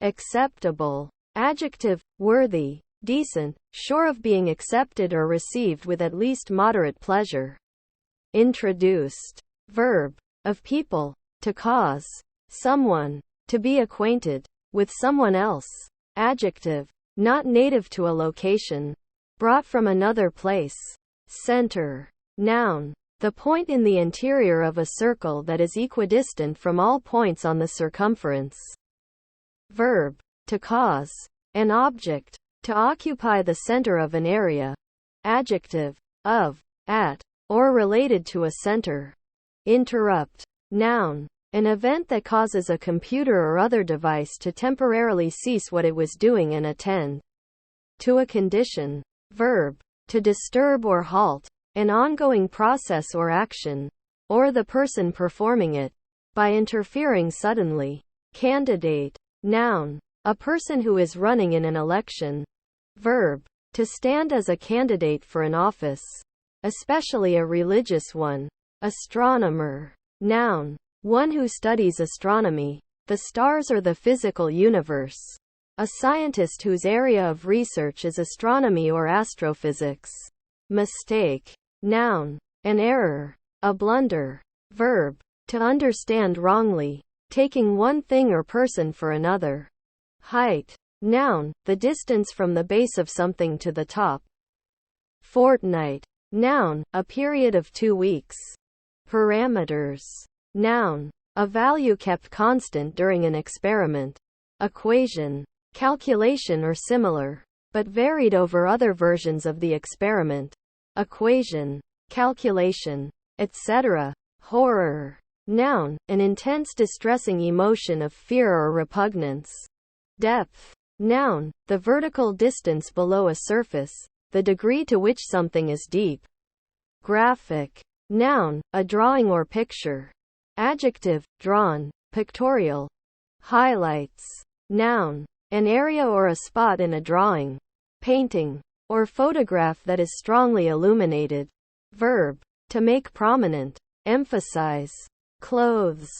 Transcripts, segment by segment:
Acceptable. Adjective, worthy, decent, sure of being accepted or received with at least moderate pleasure. Introduced. Verb, of people, to cause someone to be acquainted with someone else. Adjective, not native to a location, brought from another place. Center. Noun, the point in the interior of a circle that is equidistant from all points on the circumference. Verb, to cause an object to occupy the center of an area. Adjective, of, at, or related to a center. Interrupt. Noun, an event that causes a computer or other device to temporarily cease what it was doing and attend to a condition. Verb, to disturb or halt an ongoing process or action, or the person performing it, by interfering suddenly. Candidate. Noun, a person who is running in an election. Verb, to stand as a candidate for an office, especially a religious one. Astronomer. Noun, one who studies astronomy, the stars or the physical universe. A scientist whose area of research is astronomy or astrophysics. Mistake. Noun, an error, a blunder. Verb, to understand wrongly, taking one thing or person for another. Height. Noun, the distance from the base of something to the top. Fortnight. Noun, a period of 2 weeks. Parameters. Noun, a value kept constant during an experiment. Equation, calculation or similar, but varied over other versions of the experiment. Equation, calculation, etc. Horror. Noun, an intense distressing emotion of fear or repugnance. Depth. Noun, the vertical distance below a surface, the degree to which something is deep. Graphic. Noun, a drawing or picture. Adjective, drawn, pictorial. Highlights. Noun, an area or a spot in a drawing, painting, or photograph that is strongly illuminated. Verb, to make prominent, emphasize. Clothes.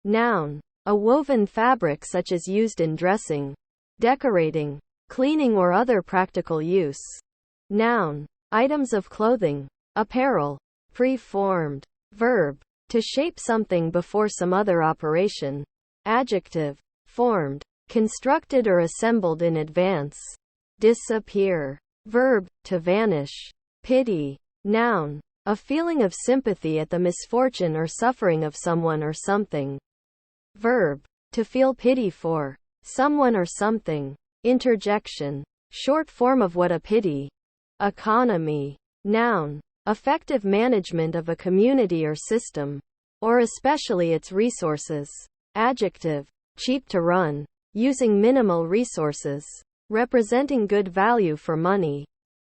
Noun, a woven fabric such as used in dressing, decorating, cleaning or other practical use. Noun, items of clothing, apparel. Preformed. Verb, to shape something before some other operation. Adjective, formed, constructed or assembled in advance. Disappear. Verb, to vanish. Pity. Noun, a feeling of sympathy at the misfortune or suffering of someone or something. Verb, to feel pity for someone or something. Interjection, short form of what a pity. Economy. Noun, effective management of a community or system, or especially its resources. Adjective, cheap to run, using minimal resources, representing good value for money.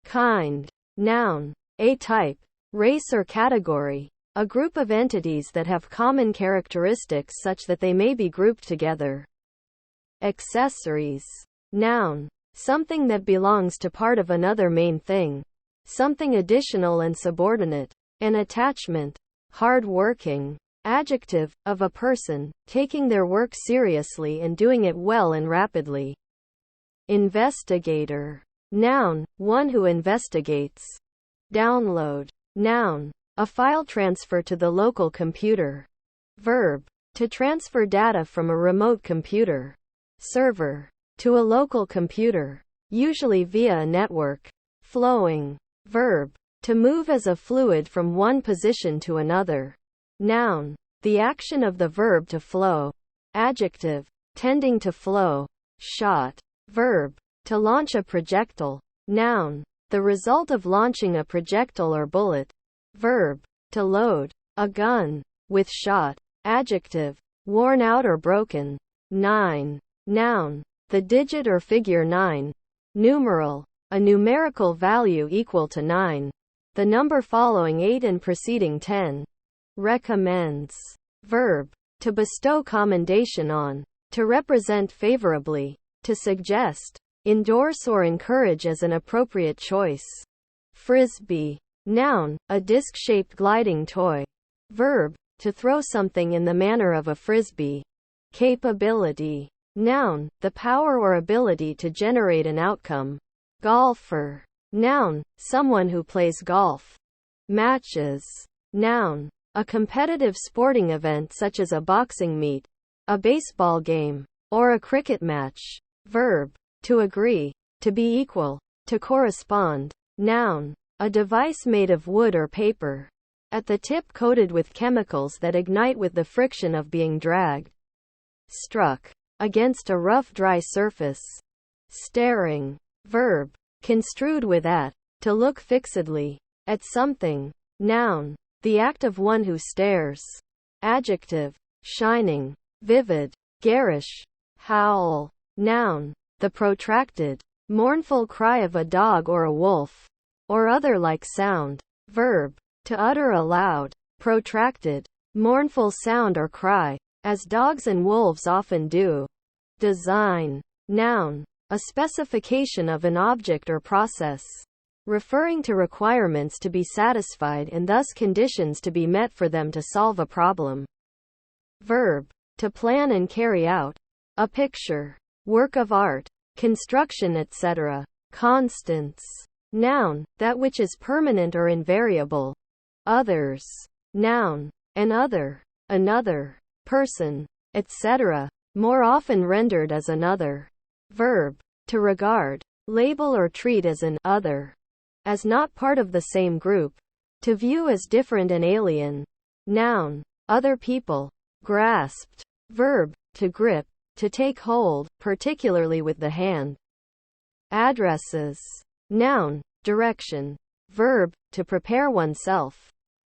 Kind. Noun, a type, race or category, a group of entities that have common characteristics such that they may be grouped together. Accessories. Noun, something that belongs to part of another main thing, something additional and subordinate. An attachment. Hard-working. Adjective, of a person, taking their work seriously and doing it well and rapidly. Investigator. Noun, one who investigates. Download. Noun, a file transfer to the local computer. Verb, to transfer data from a remote computer. Server, to a local computer, usually via a network. Flowing. Verb, to move as a fluid from one position to another. Noun, the action of the verb to flow. Adjective, tending to flow. Shot. Verb, to launch a projectile. Noun, the result of launching a projectile or bullet. Verb, to load a gun with shot. Adjective, worn out or broken. 9. Noun, the digit or figure 9. Numeral, a numerical value equal to 9. The number following 8 and preceding 10. Recommends. Verb, to bestow commendation on, to represent favorably, to suggest, endorse or encourage as an appropriate choice. Frisbee. Noun, a disc-shaped gliding toy. Verb, to throw something in the manner of a frisbee. Capability. Noun, the power or ability to generate an outcome. Golfer. Noun, someone who plays golf. Matches. Noun, a competitive sporting event such as a boxing meet, a baseball game, or a cricket match. Verb, to agree, to be equal, to correspond. Noun, a device made of wood or paper, at the tip coated with chemicals that ignite with the friction of being dragged. Struck, against a rough dry surface. Staring. Verb, construed with at, to look fixedly, at something. Noun, the act of one who stares. Adjective, shining, vivid, garish, howl. Noun, the protracted, mournful cry of a dog or a wolf, or other like sound. Verb, to utter a loud, protracted, mournful sound or cry, as dogs and wolves often do. Design. Noun, a specification of an object or process, referring to requirements to be satisfied and thus conditions to be met for them to solve a problem. Verb, to plan and carry out. A picture, work of art, construction, etc. Constants. Noun, that which is permanent or invariable. Others. Noun, an other, another, person, etc., more often rendered as another. Verb, to regard, label or treat as an other, as not part of the same group. To view as different and alien. Noun, other people. Grasped. Verb, to grip, to take hold, particularly with the hand. Addresses. Noun, direction. Verb, to prepare oneself.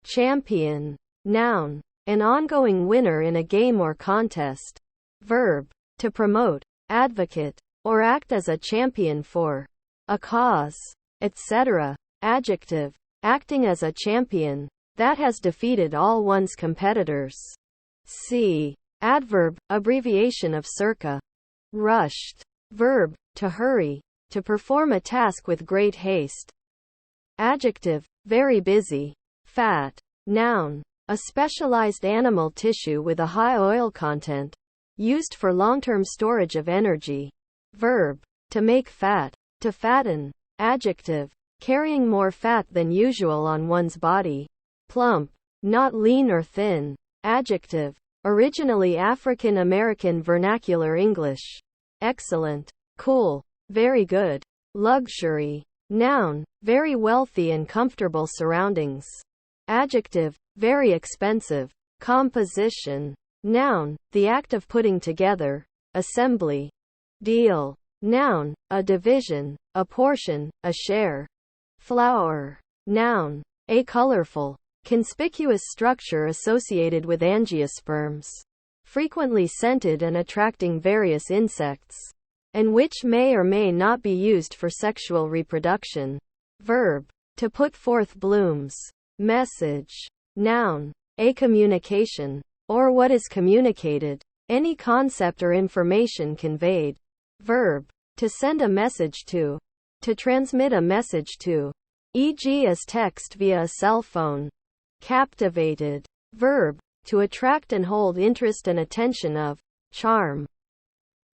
Champion. Noun, an ongoing winner in a game or contest. Verb, to promote, advocate, or act as a champion for a cause, etc. Adjective, acting as a champion that has defeated all one's competitors. See adverb, abbreviation of circa. Rushed. Verb, to hurry, to perform a task with great haste. Adjective, very busy. Fat. Noun, a specialized animal tissue with a high oil content, used for long-term storage of energy. Verb, to make fat, to fatten. Adjective, carrying more fat than usual on one's body. Plump, not lean or thin. Adjective, originally African American vernacular English. Excellent, cool, very good. Luxury. Noun, very wealthy and comfortable surroundings. Adjective, very expensive. Composition. Noun, the act of putting together, assembly. Deal. Noun, a division, a portion, a share. Flower. Noun, a colorful, conspicuous structure associated with angiosperms, frequently scented and attracting various insects, and which may or may not be used for sexual reproduction. Verb, to put forth blooms. Message. Noun, a communication, or what is communicated, any concept or information conveyed. Verb, to send a message to transmit a message to, e.g. as text via a cell phone. Captivated. Verb, to attract and hold interest and attention of, charm.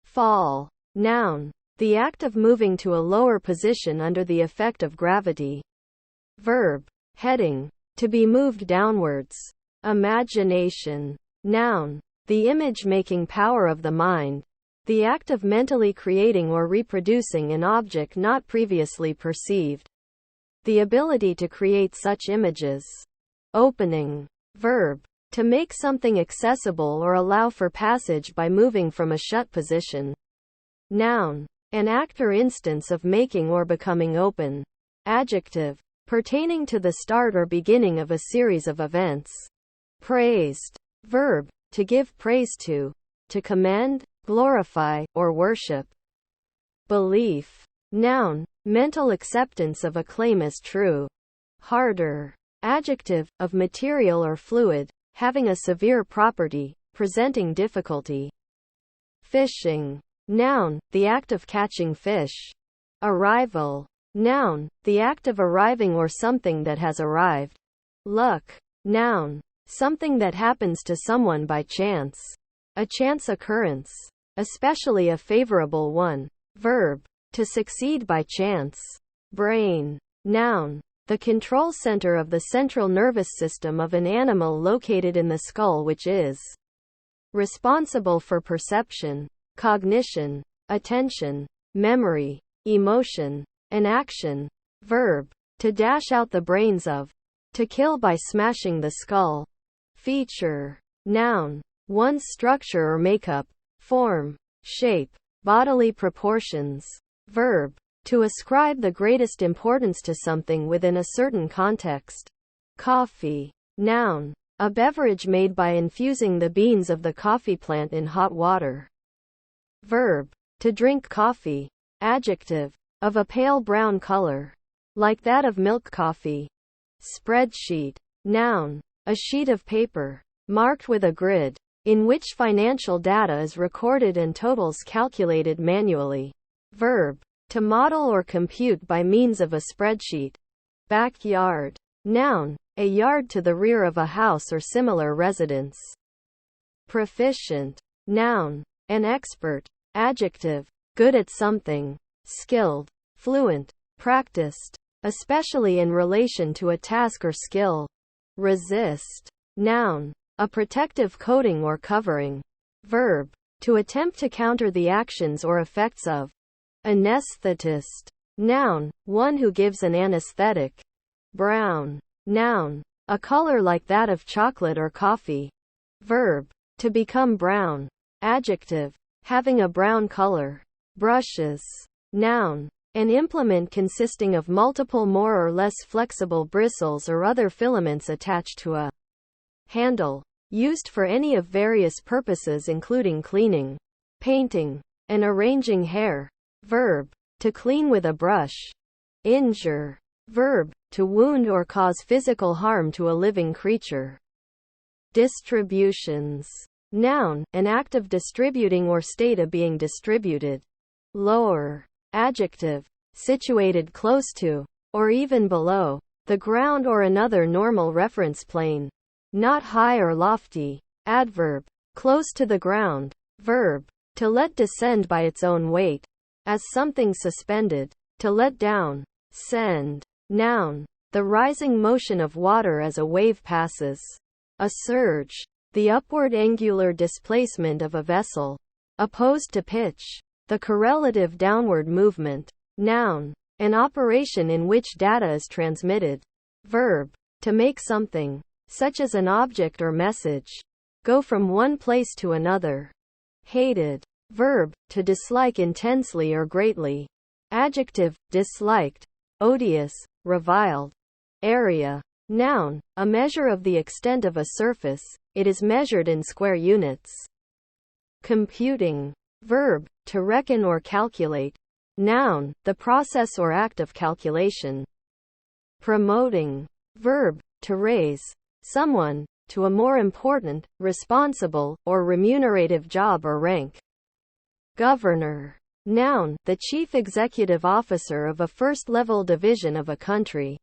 Fall. Noun, the act of moving to a lower position under the effect of gravity. Verb, heading, to be moved downwards. Imagination. Noun, the image-making power of the mind, the act of mentally creating or reproducing an object not previously perceived. The ability to create such images. Opening. Verb, to make something accessible or allow for passage by moving from a shut position. Noun, an act or instance of making or becoming open. Adjective, pertaining to the start or beginning of a series of events. Praised. Verb, to give praise to commend, glorify, or worship. Belief. Noun, mental acceptance of a claim as true. Harder. Adjective, of material or fluid, having a severe property, presenting difficulty. Fishing. Noun, the act of catching fish. Arrival. Noun, the act of arriving or something that has arrived. Luck. Noun, something that happens to someone by chance. A chance occurrence. especially a favorable one. Verb. To succeed by chance. Brain. Noun. The control center of the central nervous system of an animal located in the skull, which is responsible for perception, cognition, attention, memory, emotion, and action. Verb. To dash out the brains of. To kill by smashing the skull. Feature. Noun. One's structure or makeup, form, shape, bodily proportions. Verb. To ascribe the greatest importance to something within a certain context. Coffee. Noun. A beverage made by infusing the beans of the coffee plant in hot water. Verb. To drink coffee. Adjective. Of a pale brown color. Like that of milk coffee. Spreadsheet. Noun. A sheet of paper, marked with a grid, in which financial data is recorded and totals calculated manually. Verb. To model or compute by means of a spreadsheet. Backyard. Noun. A yard to the rear of a house or similar residence. Proficient. Noun. An expert. Adjective. Good at something. Skilled. Fluent. Practiced. Especially in relation to a task or skill. Resist. Noun. A protective coating or covering. Verb. To attempt to counter the actions or effects of. Anesthetist. Noun. One who gives an anesthetic. Brown. Noun. A color like that of chocolate or coffee. Verb. To become brown. Adjective. Having a brown color. Brushes. Noun. An implement consisting of multiple more or less flexible bristles or other filaments attached to a handle. Used for any of various purposes including cleaning, painting, and arranging hair. Verb. To clean with a brush. Injure. Verb. To wound or cause physical harm to a living creature. Distributions. Noun. An act of distributing or state of being distributed. Lower. Adjective. Situated close to, or even below, the ground or another normal reference plane. Not high or lofty. Adverb. Close to the ground. Verb. To let descend by its own weight. As something suspended. To let down. Send. Noun. The rising motion of water as a wave passes. A surge. The upward angular displacement of a vessel. Opposed to pitch. The correlative downward movement. Noun. An operation in which data is transmitted. Verb. To make something, such as an object or message, go from one place to another. Hated. Verb. To dislike intensely or greatly. Adjective. Disliked, odious, reviled. Area. Noun. A measure of the extent of a surface. It is measured in square units. Computing. Verb. To reckon or calculate. Noun. The process or act of calculation. Promoting. Verb. To raise someone to a more important, responsible, or remunerative job or rank. Governor. Noun. The chief executive officer of a first-level division of a country.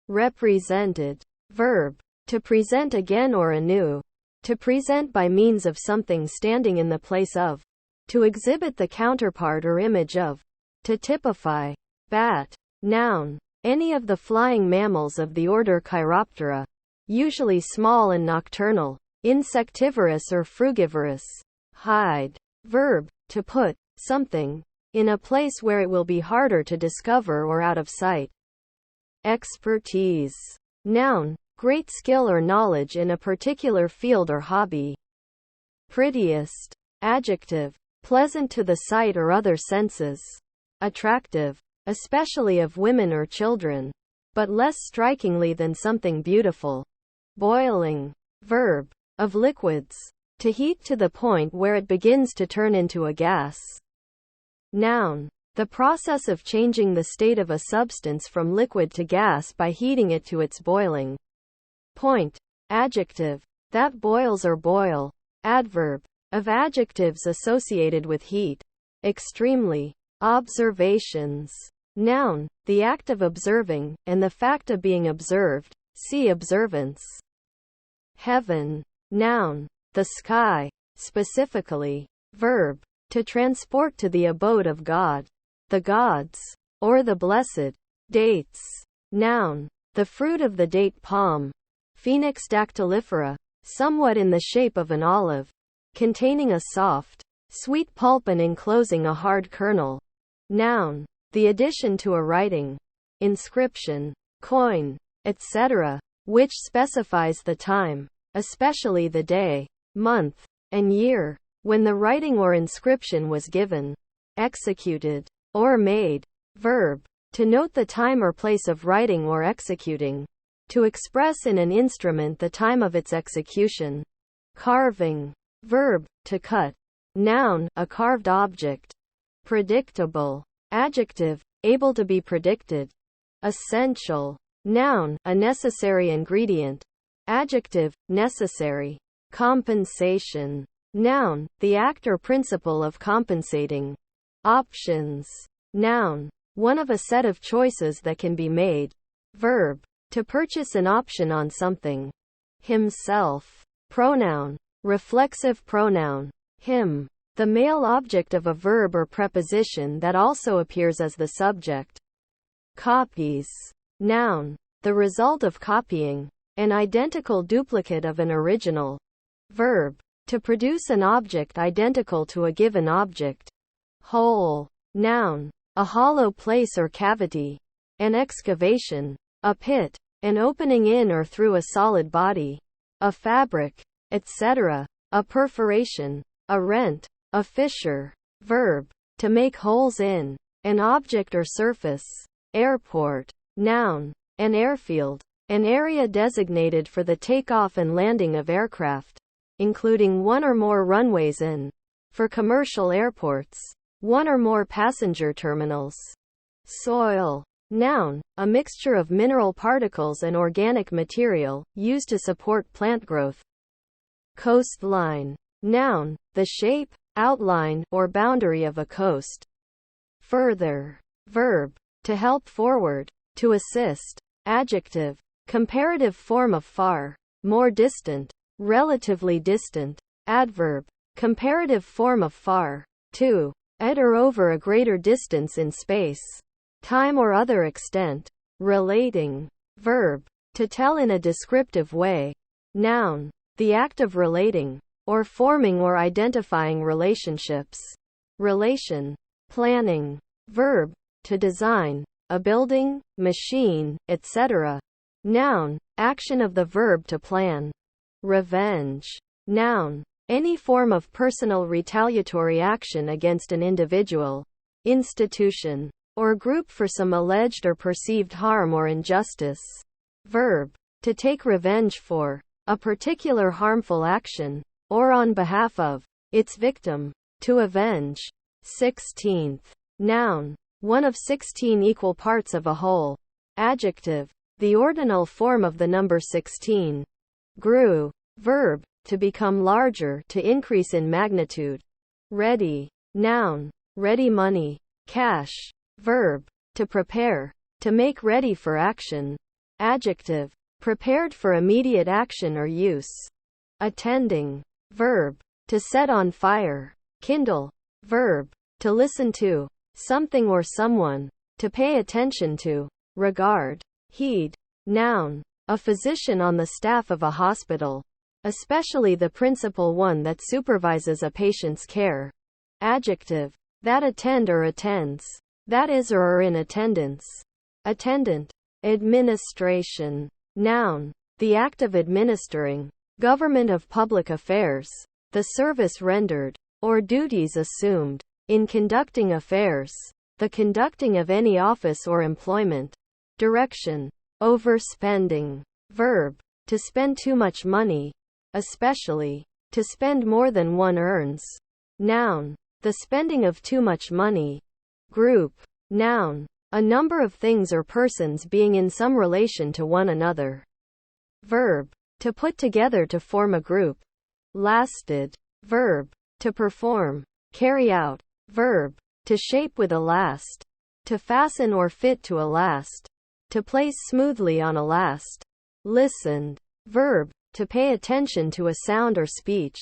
Represented. Verb. To present again or anew. To present by means of something standing in the place of. To exhibit the counterpart or image of. To typify. Bat. Noun. Any of the flying mammals of the order Chiroptera. Usually small and nocturnal. Insectivorous or frugivorous. Hide. Verb. To put something in a place where it will be harder to discover or out of sight. Expertise. Noun. Great skill or knowledge in a particular field or hobby. Prettiest. Adjective. Pleasant to the sight or other senses. Attractive. Especially of women or children. But less strikingly than something beautiful. Boiling. Verb. Of liquids. To heat to the point where it begins to turn into a gas. Noun. The process of changing the state of a substance from liquid to gas by heating it to its boiling point. Adjective. That boils or boil. Adverb. Of adjectives associated with heat. Extremely. Observations. Noun. The act of observing, and the fact of being observed. See observance. Heaven. Noun. The sky. Specifically. Verb. To transport to the abode of God, the gods, or the blessed. Dates. Noun. The fruit of the date palm. Phoenix dactylifera. Somewhat in the shape of an olive. Containing a soft, sweet pulp and enclosing a hard kernel. Noun. The addition to a writing, inscription, coin, etc., which specifies the time, especially the day, month, and year, when the writing or inscription was given, executed, or made. Verb. To note the time or place of writing or executing. To express in an instrument the time of its execution. Carving. Verb. To cut. Noun. A carved object. Predictable. Adjective. Able to be predicted. Essential. Noun. A necessary ingredient. Adjective. Necessary. Compensation. Noun. The act or principle of compensating. Options. Noun. One of a set of choices that can be made. Verb. To purchase an option on something. Himself. Pronoun. Reflexive pronoun. Him. The male object of a verb or preposition that also appears as the subject. Copies. Noun. The result of copying. An identical duplicate of an original. Verb. To produce an object identical to a given object. Hole. Noun. A hollow place or cavity. An excavation. A pit. An opening in or through a solid body. A fabric. Etc. A perforation. A rent. A fissure. Verb. To make holes in. An object or surface. Airport. Noun. An airfield. An area designated for the takeoff and landing of aircraft, including one or more runways and, for commercial airports, one or more passenger terminals. Soil. Noun. A mixture of mineral particles and organic material, used to support plant growth. Coastline. Noun. The shape, outline, or boundary of a coast. Further. Verb. To help forward. To assist. Adjective. Comparative form of far. More distant. Relatively distant. Adverb. Comparative form of far. To. At or over a greater distance in space, time or other extent. Relating. Verb. To tell in a descriptive way. Noun. The act of relating, or forming or identifying relationships. Relation. Planning. Verb. To design a building, machine, etc. Noun. Action of the verb to plan. Revenge. Noun. Any form of personal retaliatory action against an individual, institution, or group for some alleged or perceived harm or injustice. Verb. To take revenge for a particular harmful action, or on behalf of its victim. To avenge. 16th. Noun. One of 16 equal parts of a whole. Adjective. The ordinal form of the number 16. Grew. Verb. To become larger, to increase in magnitude. Ready. Noun. Ready money. Cash. Verb. To prepare. To make ready for action. Adjective. Prepared for immediate action or use. Attending. Verb. To set on fire. Kindle. Verb. To listen to something or someone. To pay attention to. Regard. Heed. Noun. A physician on the staff of a hospital, especially the principal one that supervises a patient's care. Adjective. That attend or attends. That is or are in attendance. Attendant. Administration. Noun. The act of administering. Government of public affairs. The service rendered, or duties assumed, in conducting affairs. The conducting of any office or employment. Direction. Overspending. Verb. To spend too much money. Especially. To spend more than one earns. Noun. The spending of too much money. Group. Noun. A number of things or persons being in some relation to one another. Verb. To put together to form a group. Lasted. Verb. To perform. Carry out. Verb. To shape with a last. To fasten or fit to a last. To place smoothly on a last. Listened. Verb. To pay attention to a sound or speech.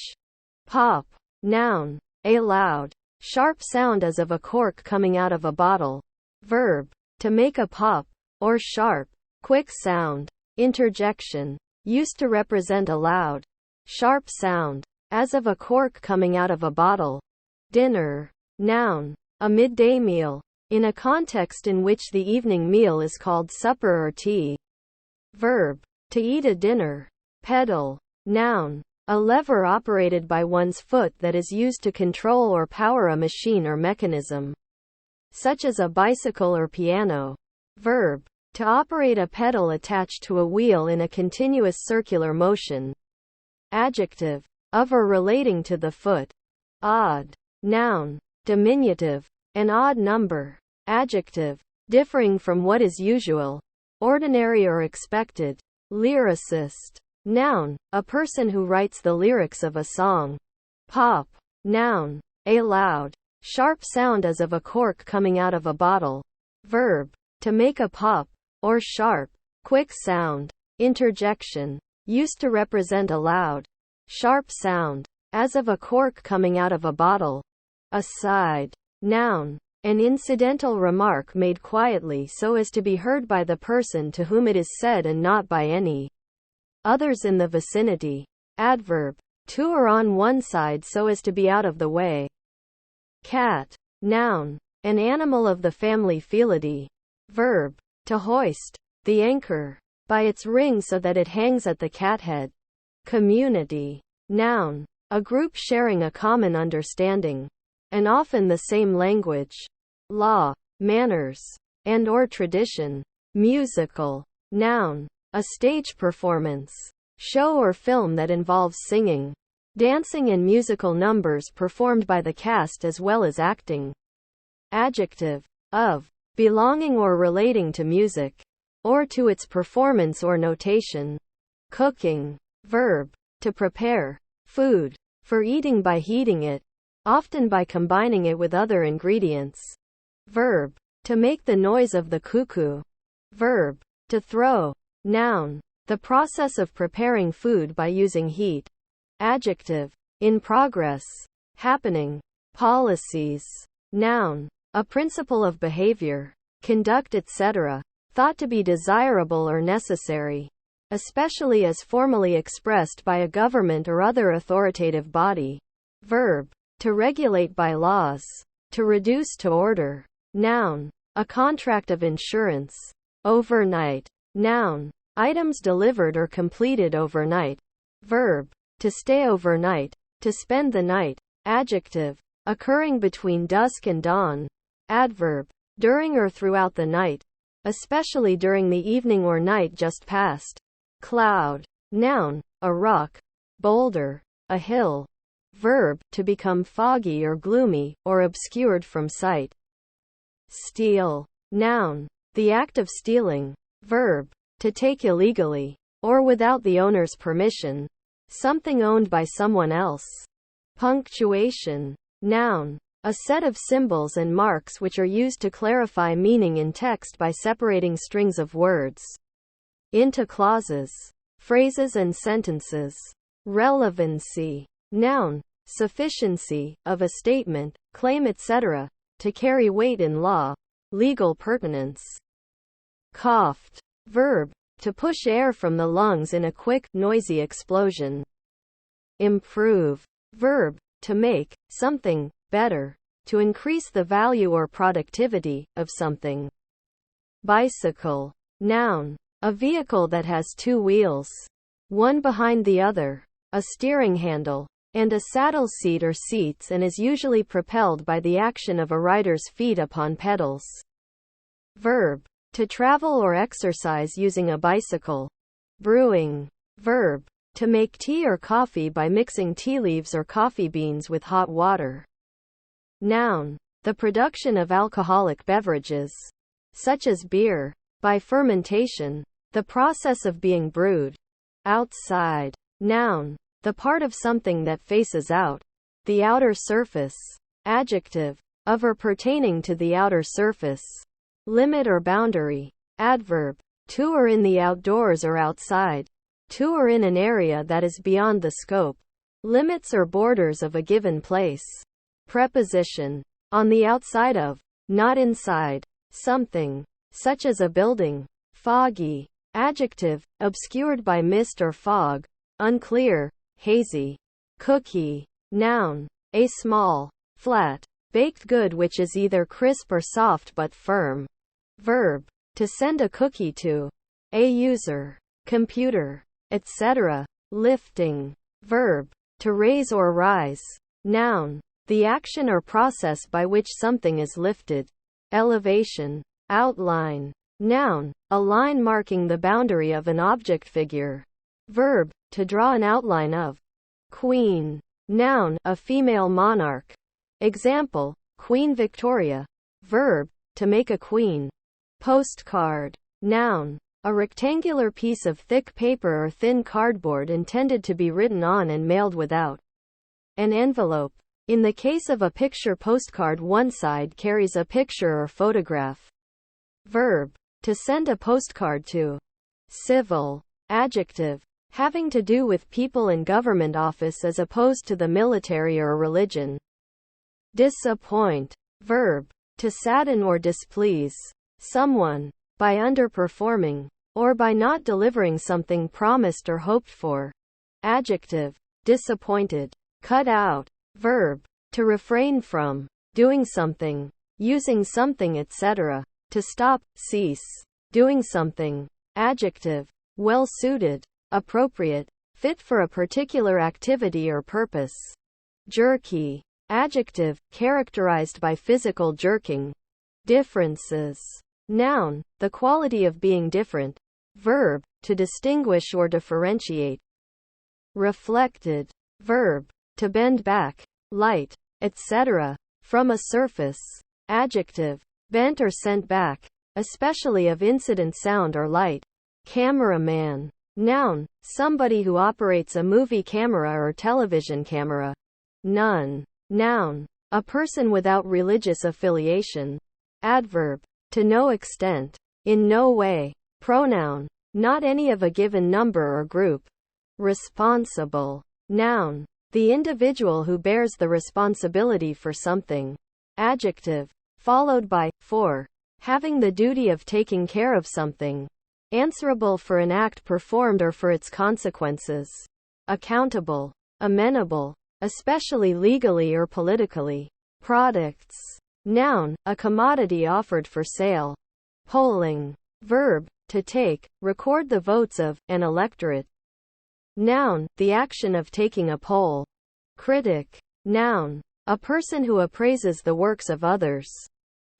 Pop. Noun. a loud, sharp sound as of a cork coming out of a bottle. Verb, to make a pop, or sharp, quick sound. Interjection, used to represent a loud, sharp sound, as of a cork coming out of a bottle. Dinner, noun, a midday meal, in a context in which the evening meal is called supper or tea. Verb, to eat a dinner. Pedal, noun, a lever operated by one's foot that is used to control or power a machine or mechanism, such as a bicycle or piano. Verb, to operate a pedal attached to a wheel in a continuous circular motion. Adjective, of or relating to the foot. Odd, noun, diminutive, an odd number. Adjective, differing from what is usual, ordinary or expected. Lyricist, noun, a person who writes the lyrics of a song. Pop, noun, a loud, sharp sound as of a cork coming out of a bottle. Verb, to make a pop, or sharp, quick sound. Interjection, used to represent a loud, sharp sound, as of a cork coming out of a bottle. Aside, noun, an incidental remark made quietly so as to be heard by the person to whom it is said and not by any others in the vicinity. Adverb, to or on one side so as to be out of the way. Cat, noun, an animal of the family Felidae. Verb, to hoist the anchor by its ring so that it hangs at the cathead. Community, noun, a group sharing a common understanding, and often the same language, law, manners, and or tradition. Musical, noun, a stage performance, show or film that involves singing, dancing and musical numbers performed by the cast as well as acting. Adjective, of, belonging or relating to music, or to its performance or notation. Cooking, verb, to prepare food, for eating by heating it, often by combining it with other ingredients. Verb, to make the noise of the cuckoo. Verb, to throw, noun, the process of preparing food by using heat. Adjective, in progress, happening. Policies, noun, a principle of behavior, conduct, etc., thought to be desirable or necessary, especially as formally expressed by a government or other authoritative body. Verb, to regulate by laws, to reduce to order. Noun, a contract of insurance. Overnight, noun, items delivered or completed overnight. Verb, to stay overnight, to spend the night. Adjective, occurring between dusk and dawn. Adverb, during or throughout the night, especially during the evening or night just past. Cloud, noun, a rock, boulder, a hill. Verb, to become foggy or gloomy, or obscured from sight. Steal, noun, the act of stealing. Verb, to take illegally, or without the owner's permission, something owned by someone else. Punctuation, noun, a set of symbols and marks which are used to clarify meaning in text by separating strings of words into clauses, phrases and sentences. Relevancy, noun, sufficiency of a statement, claim, etc., to carry weight in law, legal pertinence. Coughed, verb, to push air from the lungs in a quick, noisy explosion. Improve, verb, to make something better, to increase the value or productivity of something. Bicycle, noun, a vehicle that has two wheels, one behind the other, a steering handle, and a saddle seat or seats, and is usually propelled by the action of a rider's feet upon pedals. Verb, to travel or exercise using a bicycle. Brewing, verb, to make tea or coffee by mixing tea leaves or coffee beans with hot water. Noun, the production of alcoholic beverages, such as beer, by fermentation, the process of being brewed. Outside, noun, the part of something that faces out, the outer surface. Adjective, of or pertaining to the outer surface. Limit or boundary. Adverb, to or in the outdoors or outside, to or in an area that is beyond the scope, limits or borders of a given place. Preposition. On the outside of, not inside, something, such as a building. Foggy. Adjective. Obscured by mist or fog. Unclear, hazy. Cookie. Noun. A small, flat, baked good which is either crisp or soft but firm. Verb. To send a cookie to a user, computer, etc. Lifting. Verb. To raise or rise. Noun. The action or process by which something is lifted. Elevation. Outline. Noun. A line marking the boundary of an object figure. Verb. To draw an outline of. Queen. Noun. A female monarch. Example. Queen Victoria. Verb. To make a queen. Postcard. Noun. A rectangular piece of thick paper or thin cardboard intended to be written on and mailed without an envelope. In the case of a picture postcard, one side carries a picture or photograph. Verb. To send a postcard to. Civil. Adjective. Having to do with people in government office as opposed to the military or religion. Disappoint. Verb. To sadden or displease someone by underperforming or by not delivering something promised or hoped for. Adjective. Disappointed. Cut out. Verb. To refrain from doing something, using something, etc. To stop, cease doing something. Adjective. Well suited, appropriate, fit for a particular activity or purpose. Jerky. Adjective. Characterized by physical jerking. Differences. Noun. The quality of being different. Verb. To distinguish or differentiate. Reflected. Verb. To bend back, light, etc. from a surface. Adjective. Bent or sent back, especially of incident sound or light. Cameraman. Noun. Somebody who operates a movie camera or television camera. None. Noun. A person without religious affiliation. Adverb. To no extent. In no way. Pronoun. Not any of a given number or group. Responsible. Noun. The individual who bears the responsibility for something. Adjective. Followed by, for. Having the duty of taking care of something. Answerable for an act performed or for its consequences. Accountable. Amenable. Especially legally or politically. Products. Noun. A commodity offered for sale. Polling. Verb. To take, record the votes of, an electorate. Noun. The action of taking a poll. Critic. Noun. A person who appraises the works of others.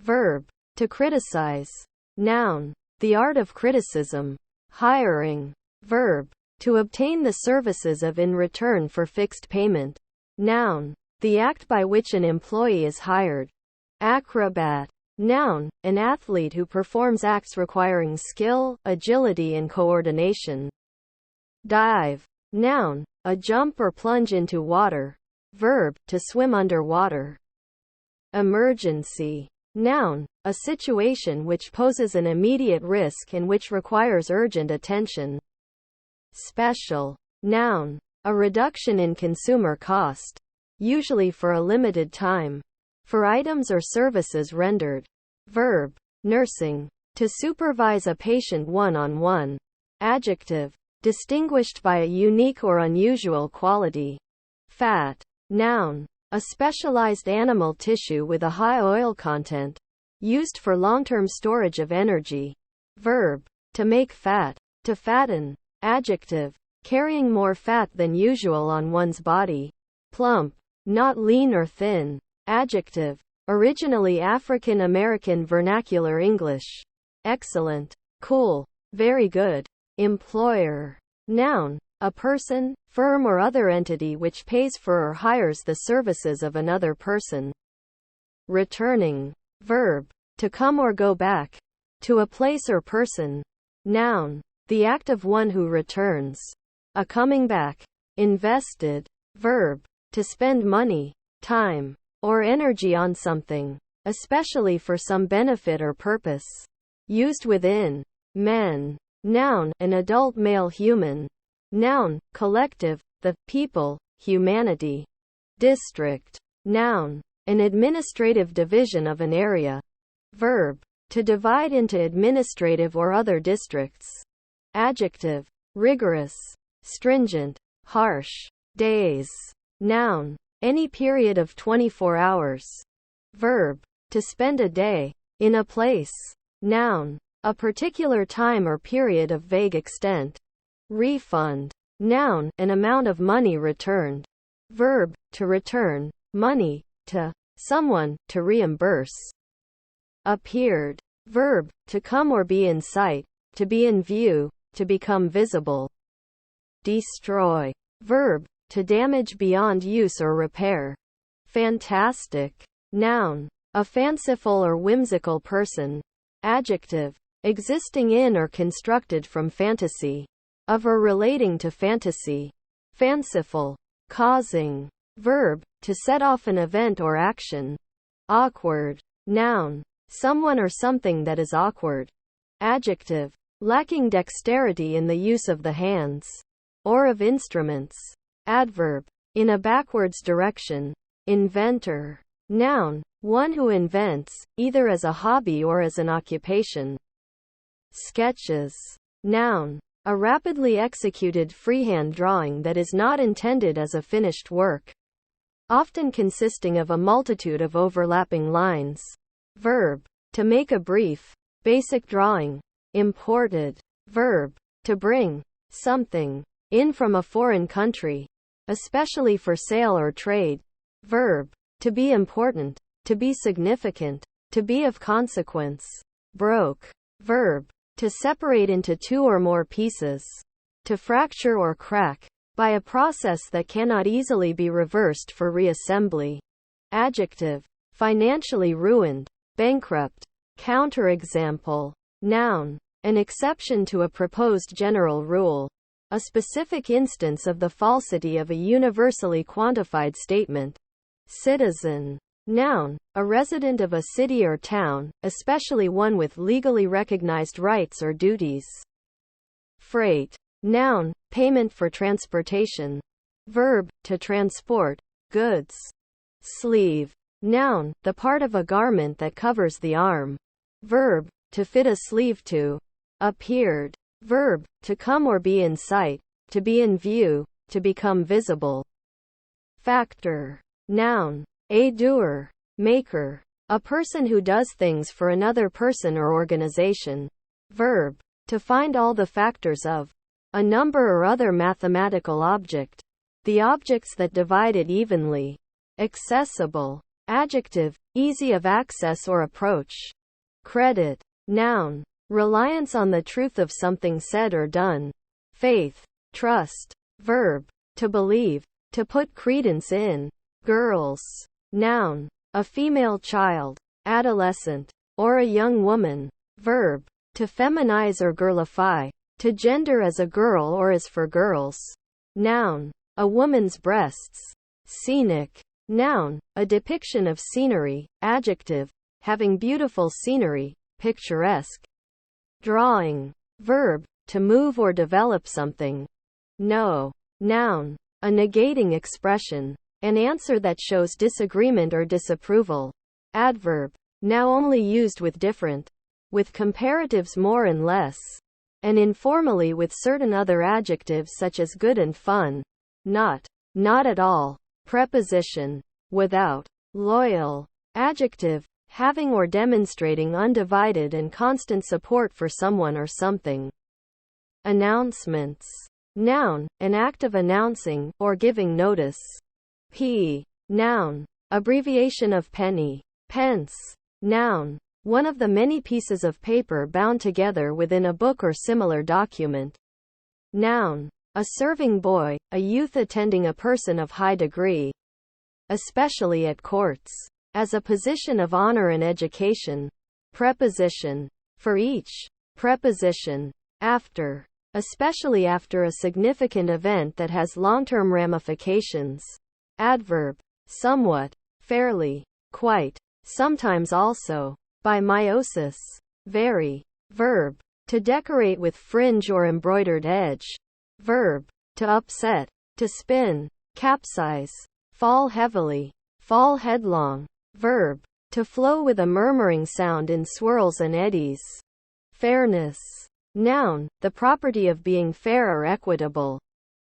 Verb. To criticize. Noun. The art of criticism. Hiring. Verb. To obtain the services of in return for fixed payment. Noun. The act by which an employee is hired. Acrobat. Noun. An athlete who performs acts requiring skill, agility and coordination. Dive. Noun. A jump or plunge into water. Verb. To swim under water. Emergency. Noun. A situation which poses an immediate risk and which requires urgent attention. Special. Noun. A reduction in consumer cost. Usually for a limited time. For items or services rendered. Verb. Nursing. To supervise a patient one-on-one. Adjective. Distinguished by a unique or unusual quality. Fat. Noun. A specialized animal tissue with a high oil content. Used for long-term storage of energy. Verb. To make fat. To fatten. Adjective. Carrying more fat than usual on one's body. Plump. Not lean or thin. Adjective. Originally African American Vernacular English. Excellent. Cool. Very good. Employer. Noun. A person, firm or other entity which pays for or hires the services of another person. Returning. Verb. To come or go back. To a place or person. Noun. The act of one who returns. A coming back. Invested. Verb. To spend money, time, or energy on something, especially for some benefit or purpose. Used within. Men. Noun. An adult male human. Noun. Collective. The people, humanity. District. Noun. an administrative division of an area. Verb, to divide into administrative or other districts. Adjective, rigorous, stringent, harsh. Days. Noun, any period of 24 hours. Verb, to spend a day, in a place. Noun, a particular time or period of vague extent. Refund. Noun, an amount of money returned. Verb, to return, money, to someone, to reimburse. Appeared. Verb, to come or be in sight, to be in view, to become visible. Destroy. Verb, to damage beyond use or repair. Fantastic. Noun, a fanciful or whimsical person. Adjective, existing in or constructed from fantasy. Of or relating to fantasy. Fanciful. Causing. Verb, to set off an event or action. Awkward. Noun, someone or something that is awkward. Adjective, lacking dexterity in the use of the hands or of instruments. Adverb, in a backwards direction. Inventor. Noun, one who invents, either as a hobby or as an occupation. Sketches. Noun, a rapidly executed freehand drawing that is not intended as a finished work, often consisting of a multitude of overlapping lines. Verb, to make a brief, basic drawing. Imported. Verb, to bring something in from a foreign country, especially for sale or trade. Verb, to be important, to be significant, to be of consequence. Broke. Verb, to separate into two or more pieces. To fracture or crack, by a process that cannot easily be reversed for reassembly. Adjective, financially ruined, bankrupt. Counterexample. Noun, an exception to a proposed general rule. A specific instance of the falsity of a universally quantified statement. Citizen. Noun, a resident of a city or town, especially one with legally recognized rights or duties. Freight. Noun, payment for transportation. Verb, to transport goods. Sleeve. Noun, the part of a garment that covers the arm. Verb, to fit a sleeve to. Appeared. Verb, to come or be in sight, to be in view, to become visible. Factor. Noun, a doer, maker, a person who does things for another person or organization. Verb, to find all the factors of a number or other mathematical object, the objects that divide it evenly. Accessible. Adjective, easy of access or approach. Credit. Noun, reliance on the truth of something said or done. Faith, trust. Verb, to believe, to put credence in. Girls. Noun, a female child, adolescent, or a young woman. Verb, to feminize or girlify, to gender as a girl or as for girls. Noun, a woman's breasts. Scenic. Noun, a depiction of scenery. Adjective, having beautiful scenery, picturesque. Drawing. Verb, to move or develop something. No. Noun, a negating expression. An answer that shows disagreement or disapproval. Adverb, now only used with different, with comparatives more and less, and informally with certain other adjectives such as good and fun. Not at all. Preposition, without. Loyal. Adjective, having or demonstrating undivided and constant support for someone or something. Announcements. Noun, an act of announcing, or giving notice. Noun, abbreviation of penny. Pence. Noun, one of the many pieces of paper bound together within a book or similar document. Noun, a serving boy, a youth attending a person of high degree, especially at courts, as a position of honor and education. Preposition, for each. Preposition, after, especially after a significant event that has long-term ramifications. Adverb, somewhat, fairly, quite, sometimes also, by meiosis, very. Verb, to decorate with fringe or embroidered edge. Verb, to upset, to spin, capsize, fall heavily, fall headlong. Verb. To flow with a murmuring sound in swirls and eddies. Fairness. Noun. The property of being fair or equitable.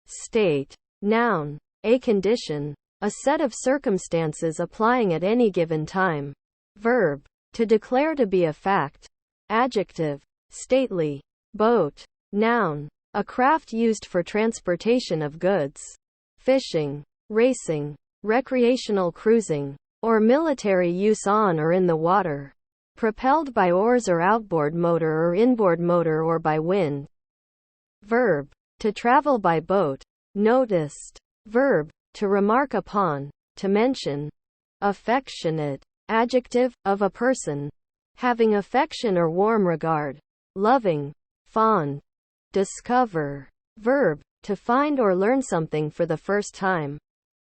State. Noun. A condition. A set of circumstances applying at any given time. Verb. To declare to be a fact. Adjective. Stately. Boat. Noun. A craft used for transportation of goods. Fishing. Racing. Recreational cruising. Or military use on or in the water. Propelled by oars or outboard motor or inboard motor or by wind. Verb. To travel by boat. Noticed. Verb. To remark upon. To mention. Affectionate. Adjective. Of a person. Having affection or warm regard. Loving. Fond. Discover. Verb. To find or learn something for the first time.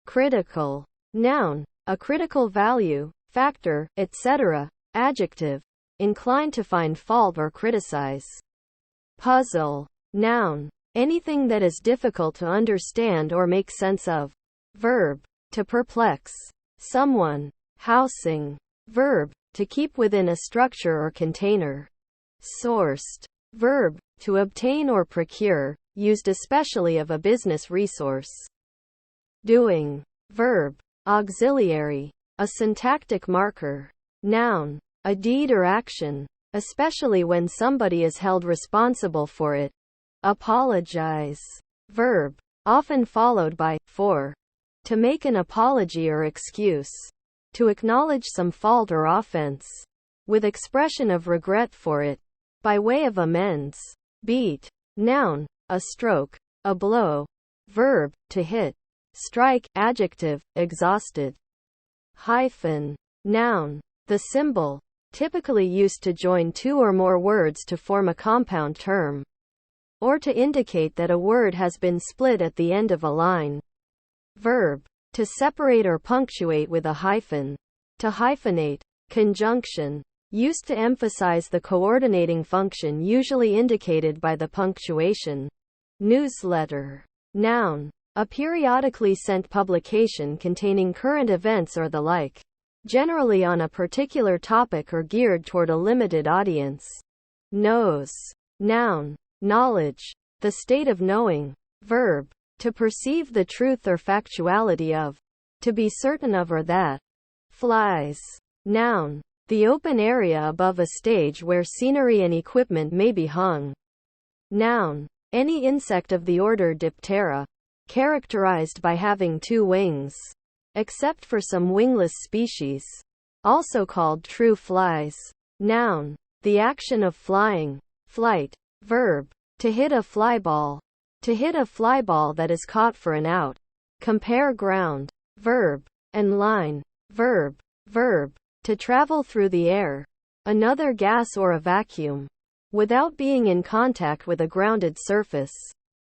Critical. Noun. A critical value, factor, etc. Adjective. Inclined to find fault or criticize. Puzzle. Noun. Anything that is difficult to understand or make sense of. Verb. To perplex. Someone. Housing. Verb. To keep within a structure or container. Sourced. Verb. To obtain or procure, used especially of a business resource. Doing. Verb. Auxiliary. A syntactic marker. Noun. A deed or action, especially when somebody is held responsible for it. Apologize. Verb. Often followed by for. To make an apology or excuse. To acknowledge some fault or offense. With expression of regret for it. By way of amends. Beat. Noun. A stroke. A blow. Verb. To hit. Strike. Adjective. Exhausted. Hyphen. Noun. The symbol. Typically used to join two or more words to form a compound term. Or to indicate that a word has been split at the end of a line. Verb. To separate or punctuate with a hyphen. To hyphenate. Conjunction. Used to emphasize the coordinating function usually indicated by the punctuation. Newsletter. Noun. A periodically sent publication containing current events or the like. Generally on a particular topic or geared toward a limited audience. Knows. Noun. Knowledge. The state of knowing. Verb. To perceive the truth or factuality of. To be certain of or that. Flies. Noun. The open area above a stage where scenery and equipment may be hung. Noun. Any insect of the order Diptera. Characterized by having two wings. Except for some wingless species. Also called true flies. Noun. The action of flying. Flight. Verb. To hit a fly ball. To hit a fly ball that is caught for an out. Compare ground. Verb. And line. Verb. Verb. To travel through the air. Another gas or a vacuum. Without being in contact with a grounded surface.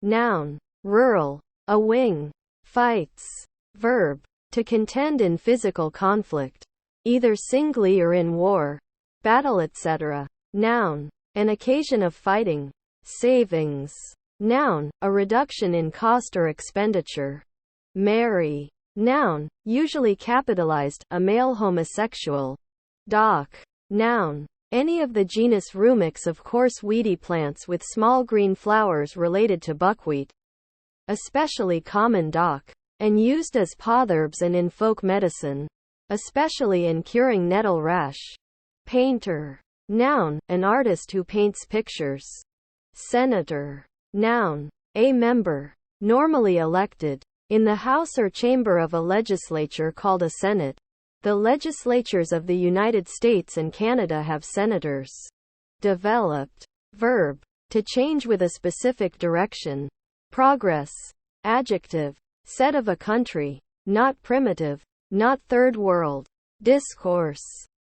Noun. Rural. A wing. Fights. Verb. To contend in physical conflict. Either singly or in war. Battle etc. Noun. An occasion of fighting. Savings. Noun. A reduction in cost or expenditure. Marry. Noun. Usually capitalized, a male homosexual. Dock. Noun. Any of the genus Rumix of coarse weedy plants with small green flowers related to buckwheat. Especially common dock. And used as potherbs and in folk medicine. Especially in curing nettle rash. Painter. Noun. An artist who paints pictures. Senator. Noun. A member. Normally elected. In the house or chamber of a legislature called a Senate. The legislatures of the United States and Canada have senators. Developed. Verb. To change with a specific direction. Progress. Adjective. Said of a country. Not primitive. Not third world. Discourse.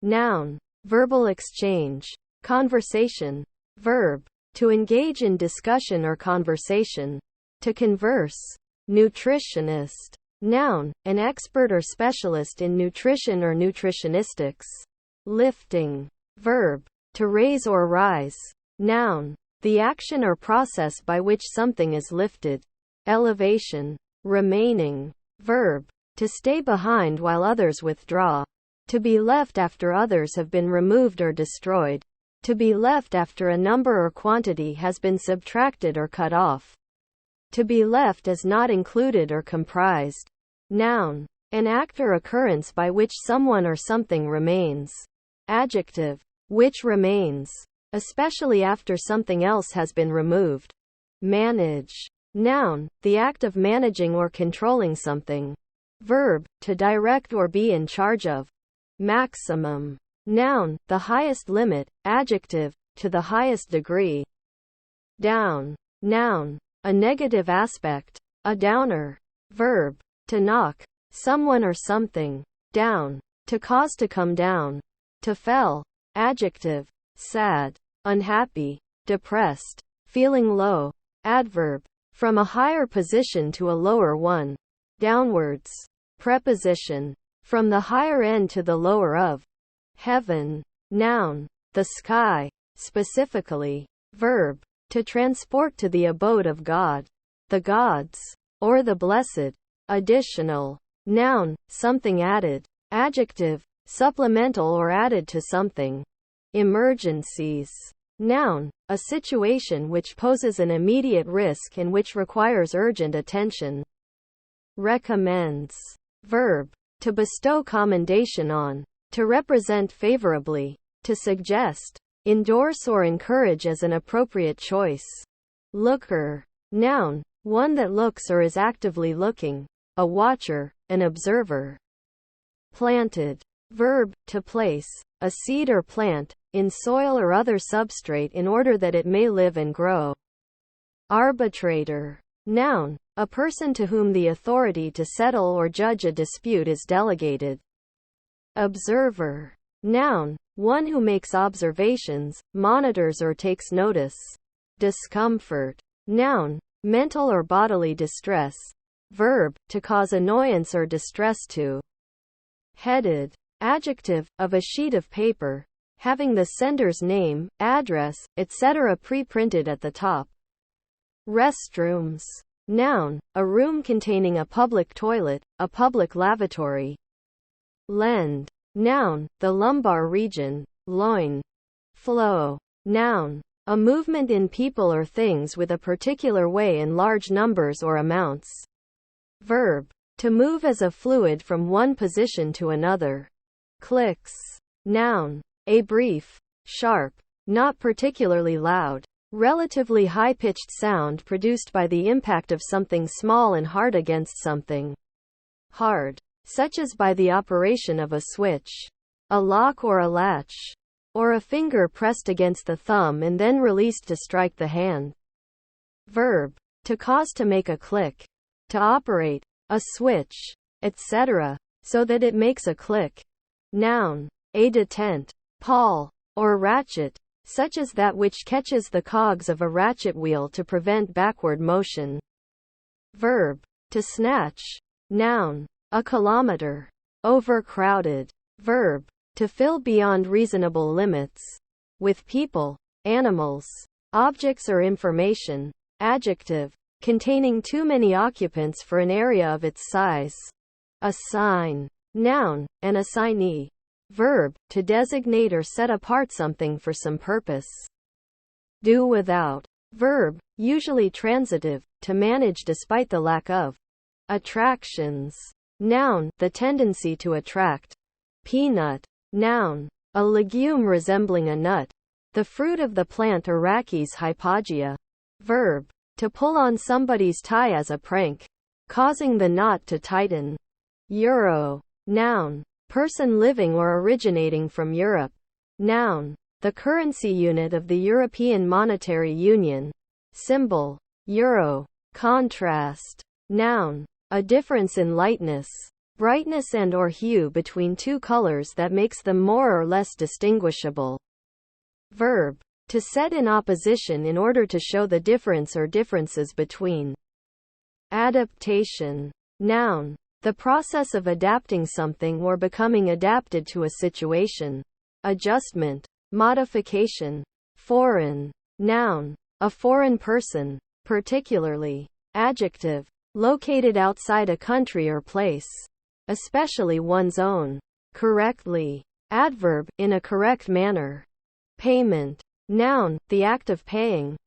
Noun. Verbal exchange. Conversation. Verb. To engage in discussion or conversation. To converse. Nutritionist. Noun. An expert or specialist in nutrition or nutritionistics. Lifting. Verb. To raise or rise. Noun. The action or process by which something is lifted. Elevation. Remaining. Verb. To stay behind while others withdraw. To be left after others have been removed or destroyed. To be left after a number or quantity has been subtracted or cut off. To be left as not included or comprised. Noun. An act or occurrence by which someone or something remains. Adjective. Which remains, especially after something else has been removed. Manage. Noun. The act of managing or controlling something. Verb. To direct or be in charge of. Maximum. Noun. The highest limit. Adjective. To the highest degree. Down. Noun. A negative aspect. A downer. Verb. To knock someone or something down. To cause to come down. To fell. Adjective. Sad. Unhappy. Depressed. Feeling low. Adverb. From a higher position to a lower one. Downwards. Preposition. From the higher end to the lower of. Heaven. Noun. The sky. Specifically. Verb. To transport to the abode of God. The gods. Or the blessed. Additional. Noun. Something added. Adjective. Supplemental or added to something. Emergencies. Noun. A situation which poses an immediate risk and which requires urgent attention. Recommends. Verb. To bestow commendation on. To represent favorably. To suggest. Endorse or encourage as an appropriate choice. Looker. Noun. One that looks or is actively looking. A watcher, an observer. Planted. Verb. To place a seed or plant in soil or other substrate in order that it may live and grow. Arbitrator. Noun. A person to whom the authority to settle or judge a dispute is delegated. Observer. Noun. One who makes observations, monitors or takes notice. Discomfort. Noun. Mental or bodily distress. Verb. To cause annoyance or distress to. Headed. Adjective. Of a sheet of paper, having the sender's name, address, etc. pre-printed at the top. Restrooms. Noun. A room containing a public toilet, a public lavatory. Lend. Noun. The lumbar region, loin. Flow. Noun. A movement in people or things with a particular way in large numbers or amounts. Verb. To move as a fluid from one position to another. Clicks. Noun. A brief, sharp, not particularly loud, relatively high-pitched sound produced by the impact of something small and hard against something hard, such as by the operation of a switch, a lock or a latch, or a finger pressed against the thumb and then released to strike the hand. Verb. To cause to make a click. To operate a switch, etc., so that it makes a click. Noun. A detent, pawl, or ratchet, such as that which catches the cogs of a ratchet wheel to prevent backward motion. Verb. To snatch. Noun. A kilometer. Overcrowded. Verb. To fill beyond reasonable limits. With people, animals, objects or information. Adjective. Containing too many occupants for an area of its size. Assign. Noun. An assignee. Verb. To designate or set apart something for some purpose. Do without. Verb. Usually transitive. To manage despite the lack of. Attractions. Noun. The tendency to attract. Peanut. Noun. A legume resembling a nut. The fruit of the plant Arachis hypogea. Verb. To pull on somebody's tie as a prank, causing the knot to tighten. Euro. Noun. Person living or originating from Europe. Noun. The currency unit of the European Monetary Union. Symbol. Euro. Contrast. Noun. A difference in lightness, brightness and or hue between two colors that makes them more or less distinguishable. Verb. To set in opposition in order to show the difference or differences between. Adaptation. Noun. The process of adapting something or becoming adapted to a situation. Adjustment. Modification. Foreign. Noun. A foreign person, particularly. Adjective. Located outside a country or place. Especially one's own. correctly. Adverb, in a correct manner. Payment. Noun, the act of paying.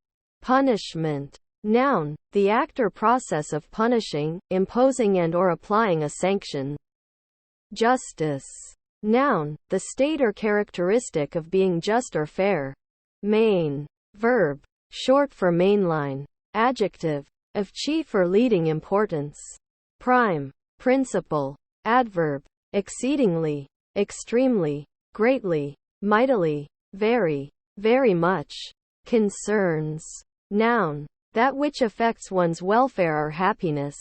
Punishment. Noun, the act or process of punishing, imposing and/or applying a sanction. Justice. Noun, the state or characteristic of being just or fair. Main. Verb, short for mainline. Adjective, of chief or leading importance. Prime. Principal. Adverb, exceedingly, extremely, greatly, mightily, very, very much. Concerns. Noun, that which affects one's welfare or happiness.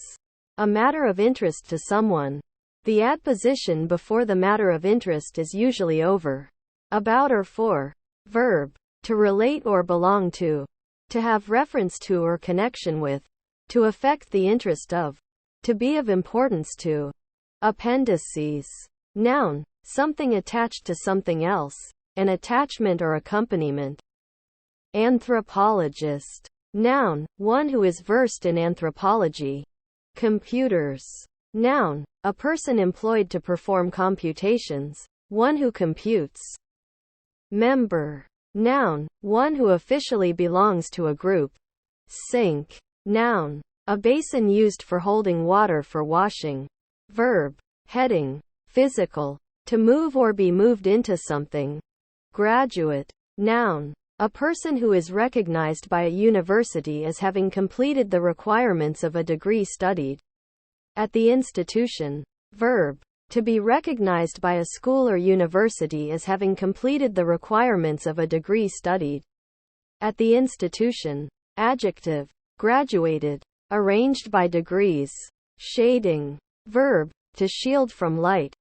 A matter of interest to someone. The adposition before the matter of interest is usually over, about or for. Verb, to relate or belong to have reference to or connection with, to affect the interest of, to be of importance to. Appendices. Noun, something attached to something else, an attachment or accompaniment. Anthropologist. Noun, one who is versed in anthropology. Computers. Noun, a person employed to perform computations, one who computes. Member. Noun, one who officially belongs to a group. Sink. Noun, a basin used for holding water for washing. Verb. Heading. Physical, to move or be moved into something. Graduate. Noun, a person who is recognized by a university as having completed the requirements of a degree studied at the institution. Verb, to be recognized by a school or university as having completed the requirements of a degree studied at the institution. Adjective, graduated, arranged by degrees. Shading. Verb, to shield from light.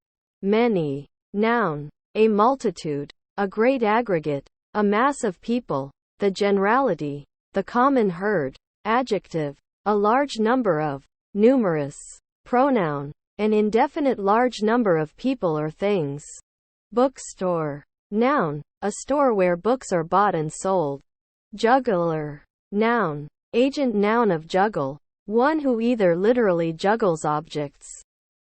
Many. Noun, a multitude, a great aggregate, a mass of people, the generality, the common herd. Adjective, a large number of. Numerous. Pronoun, an indefinite large number of people or things. Bookstore. Noun, a store where books are bought and sold. Juggler. Noun, agent noun of juggle, one who either literally juggles objects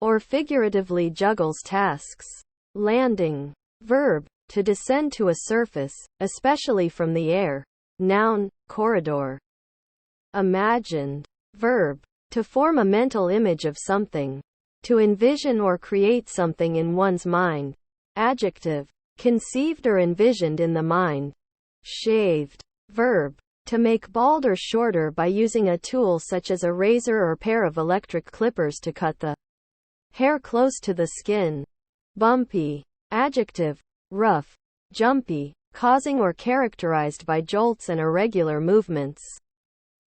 or figuratively juggles tasks. Landing. Verb, to descend to a surface, especially from the air. Noun, corridor. Imagined. Verb, to form a mental image of something. To envision or create something in one's mind. Adjective, conceived or envisioned in the mind. Shaved. Verb, to make bald or shorter by using a tool such as a razor or pair of electric clippers to cut the hair close to the skin. Bumpy. Adjective, rough, jumpy, causing or characterized by jolts and irregular movements.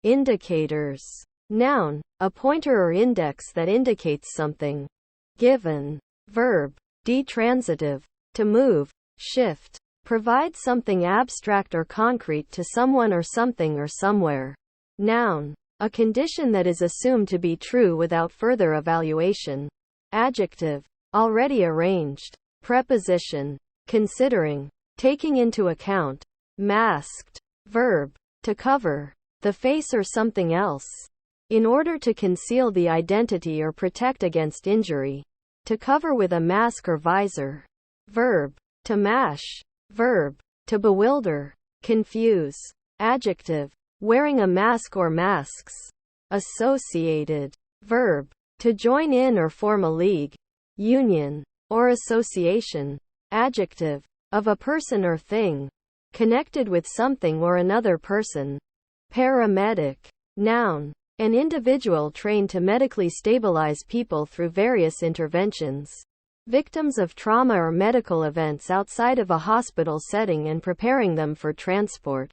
Indicators. Noun, a pointer or index that indicates something. Given. Verb, detransitive, to move, shift, provide something abstract or concrete to someone or something or somewhere. Noun, a condition that is assumed to be true without further evaluation. Adjective, already arranged. Preposition, considering, taking into account. Masked. Verb, to cover the face or something else in order to conceal the identity or protect against injury. To cover with a mask or visor. Verb, to mash. Verb, to bewilder, confuse. Adjective, wearing a mask or masks. Associated. Verb, to join in or form a league, union, or association. Adjective, of a person or thing, connected with something or another person. Paramedic. Noun, an individual trained to medically stabilize people through various interventions. Victims of trauma or medical events outside of a hospital setting and preparing them for transport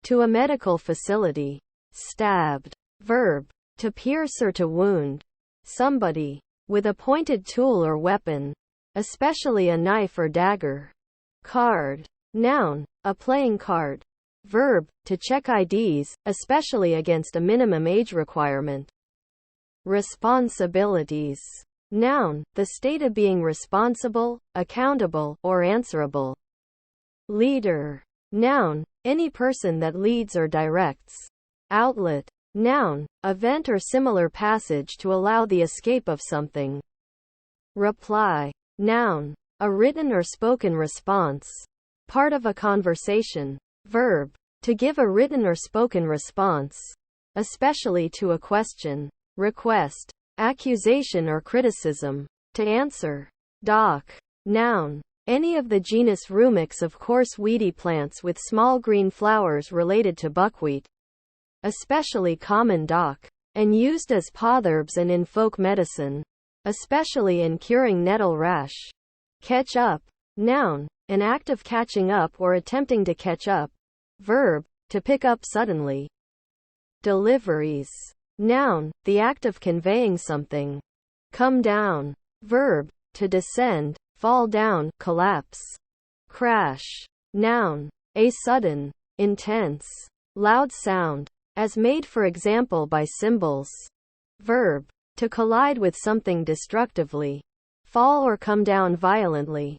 to a medical facility. Stabbed. Verb, to pierce or to wound somebody with a pointed tool or weapon, especially a knife or dagger. Card. Noun, a playing card. Verb, to check IDs, especially against a minimum age requirement. Responsibilities. Noun, the state of being responsible, accountable, or answerable. Leader. Noun, any person that leads or directs. Outlet. Noun, a vent or similar passage to allow the escape of something. Reply. Noun, a written or spoken response. Part of a conversation. Verb, to give a written or spoken response, especially to a question, request, accusation or criticism. To answer. Doc. Noun, any of the genus Rumex of coarse weedy plants with small green flowers related to buckwheat. Especially common doc, and used as potherbs and in folk medicine, especially in curing nettle rash. Catch up. Noun, an act of catching up or attempting to catch up. Verb, to pick up suddenly. Deliveries. Noun, the act of conveying something. Come down. Verb, to descend, fall down, collapse. Crash. Noun, a sudden, intense, loud sound, as made for example by cymbals. Verb, to collide with something destructively. Fall or come down violently.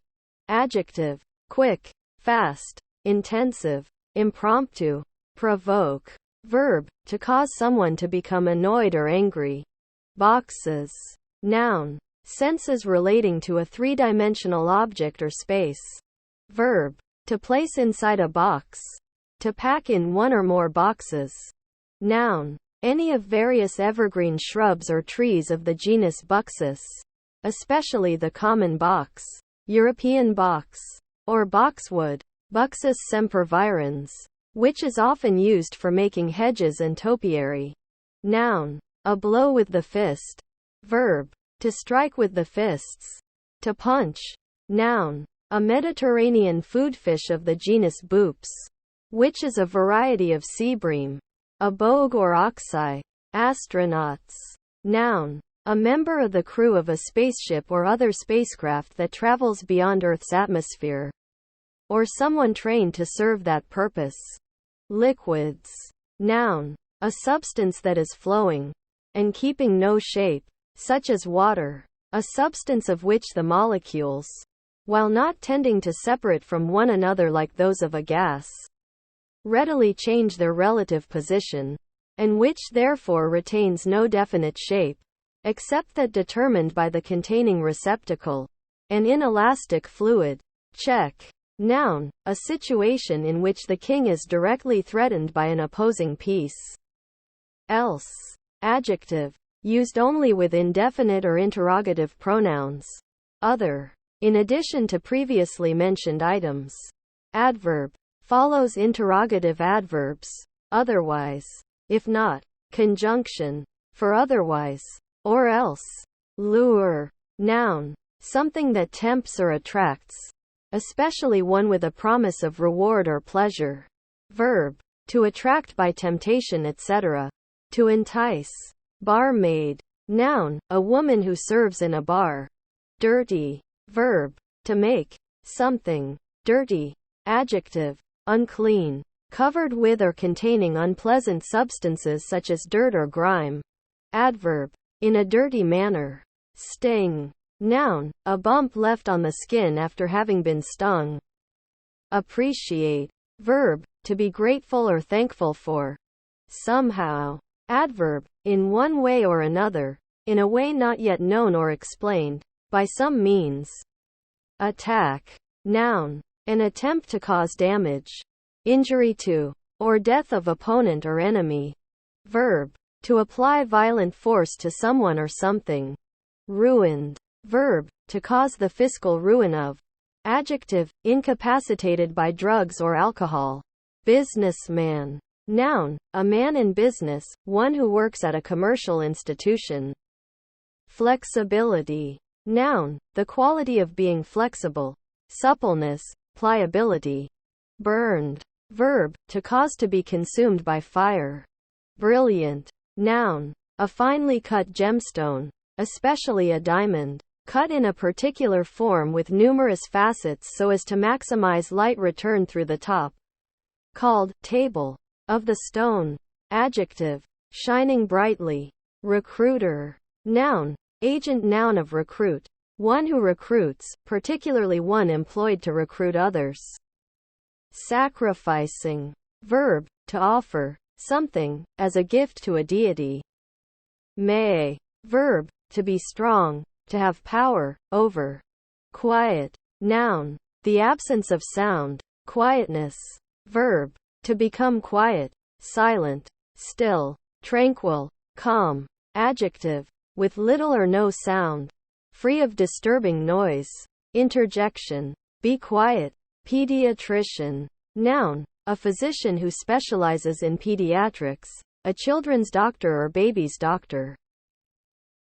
Adjective, quick, fast, intensive, impromptu, provoke. Verb, to cause someone to become annoyed or angry. Boxes. Noun, senses relating to a three-dimensional object or space. Verb, to place inside a box. To pack in one or more boxes. Noun, any of various evergreen shrubs or trees of the genus Buxus, especially the common box, European box, or boxwood, Buxus sempervirens, which is often used for making hedges and topiary. Noun, a blow with the fist. Verb, to strike with the fists. To punch. Noun, a Mediterranean food fish of the genus Boops, which is a variety of sea bream. A bogue or oxeye. Astronauts. Noun, a member of the crew of a spaceship or other spacecraft that travels beyond Earth's atmosphere, or someone trained to serve that purpose. Liquids. Noun, a substance that is flowing and keeping no shape, such as water, a substance of which the molecules, while not tending to separate from one another like those of a gas, readily change their relative position, and which therefore retains no definite shape, except that determined by the containing receptacle. An inelastic fluid. Check. Noun, a situation in which the king is directly threatened by an opposing piece. Else. Adjective, used only with indefinite or interrogative pronouns. Other. In addition to previously mentioned items. Adverb, follows interrogative adverbs. Otherwise. If not. Conjunction, for otherwise, or else. Lure. Noun, something that tempts or attracts, especially one with a promise of reward or pleasure. Verb, to attract by temptation, etc. To entice. Barmaid. Noun, a woman who serves in a bar. Dirty. Verb, to make something dirty. Adjective, unclean, covered with or containing unpleasant substances such as dirt or grime. Adverb, in a dirty manner. Sting. Noun, a bump left on the skin after having been stung. Appreciate. Verb, to be grateful or thankful for. Somehow. Adverb, in one way or another, in a way not yet known or explained, by some means. Attack. Noun, an attempt to cause damage, injury to, or death of opponent or enemy. Verb, to apply violent force to someone or something. Ruined. Verb, to cause the fiscal ruin of. Adjective, incapacitated by drugs or alcohol. Businessman. Noun, a man in business, one who works at a commercial institution. Flexibility. Noun, the quality of being flexible. Suppleness, pliability. Burned. Verb, to cause to be consumed by fire. Brilliant. Noun, a finely cut gemstone, especially a diamond, cut in a particular form with numerous facets so as to maximize light return through the top. Called table of the stone. Adjective, shining brightly. Recruiter. Noun, agent noun of recruit, one who recruits, particularly one employed to recruit others. Sacrificing. Verb, to offer something as a gift to a deity. May. Verb, to be strong, to have power over. Quiet. Noun. The absence of sound. Quietness. Verb. To become quiet, silent, still, tranquil, calm. Adjective. With little or no sound. Free of disturbing noise. Interjection. Be quiet. Pediatrician. Noun. A physician who specializes in pediatrics. A children's doctor or baby's doctor.